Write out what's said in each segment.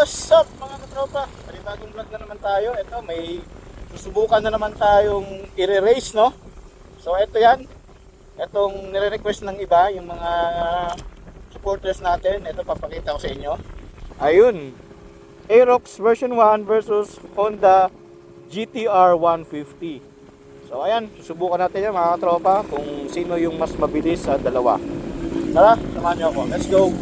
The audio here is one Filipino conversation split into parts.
What's up mga katropa? Panibagong vlog na naman tayo. Ito may susubukan na naman tayong i-race, no? So ito yan. Itong nire-request ng iba, yung mga supporters natin. Ito papakita ko sa inyo. Ayun. Aerox version 1 versus Honda GTR 150. So ayan, susubukan natin yan mga katropa kung sino yung mas mabilis sa dalawa. Tara, samahan nyo ako. Let's go!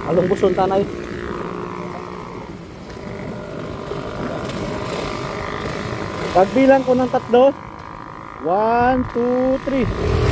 Along buson tanay. Pagbilang ko ng tatlo. 1, 2, 3.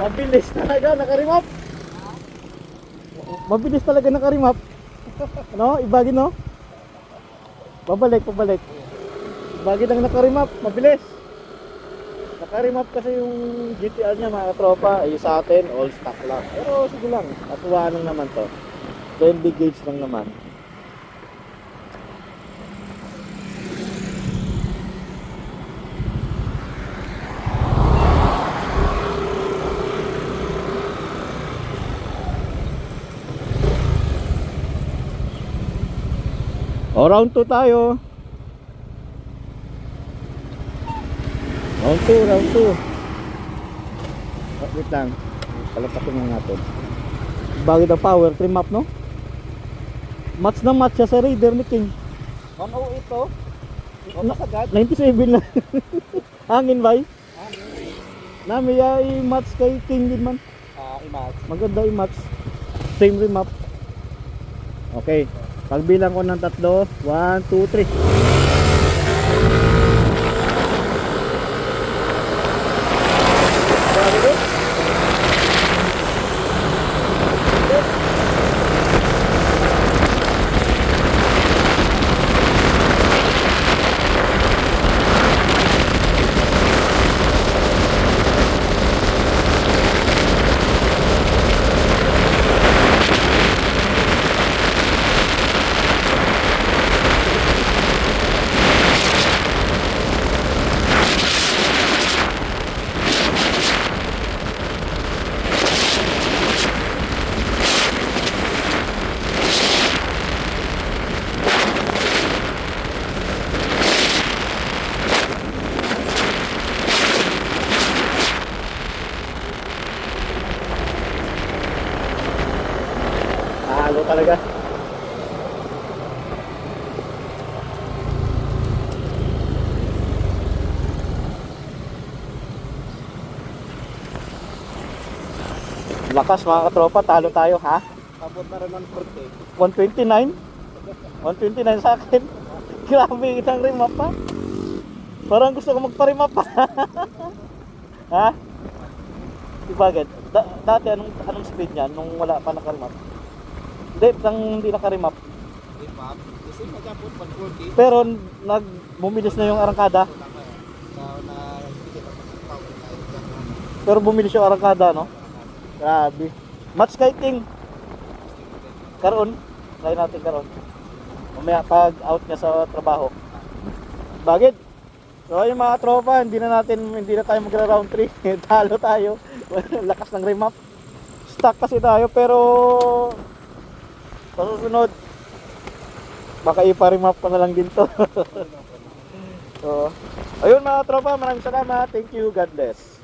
Mabilis talaga nakarimap. Mabilis talaga nakarimap. Ano? Ibagin, no? Pabalik. Ibagin lang nakarimap. Mabilis. Nakarimap kasi yung GTR niya mga katropa. Ay sa atin, all stock lang. Pero sige lang. Katuwaan lang naman to. 20 gauge lang naman. O, round 2 tayo. Round 2. Wait lang. Palapasin lang natin. Bagay ng power trim up, no? Match na match siya sa Raider ni King. Ano ito? Masagad? 97 na. Hangin ba? Nami ay match kay King din man. I-match. Maganda i-match. Same remap. Okay. Pagbilang ko ng tatlo, 1, 2, 3. Halo talaga. Lakas mga katropa, talo tayo ha. Abot na rin ng 129 sa akin. Grabe itang remap pa. Parang gusto ko magpa-remap pa. Ha? Bakit? Dati anong speed niyan nung wala pa naka-remap? Hindi naka-remap. Remap? Kasi mag-abot 140. Pero bumilis na yung arangkada. Pero bumili siya arangkada, no? Grabe. Match skating. Karon. Try natin karon. Mamaya pag out niya sa trabaho. Bagid. So yung mga tropa, hindi na tayo magra round 3. Talo tayo. Lakas ng remap. Stuck kasi tayo pero sa susunod baka ipa-remap ko na lang din to. So, ayun mga tropa, maraming salamat. Thank you. God bless.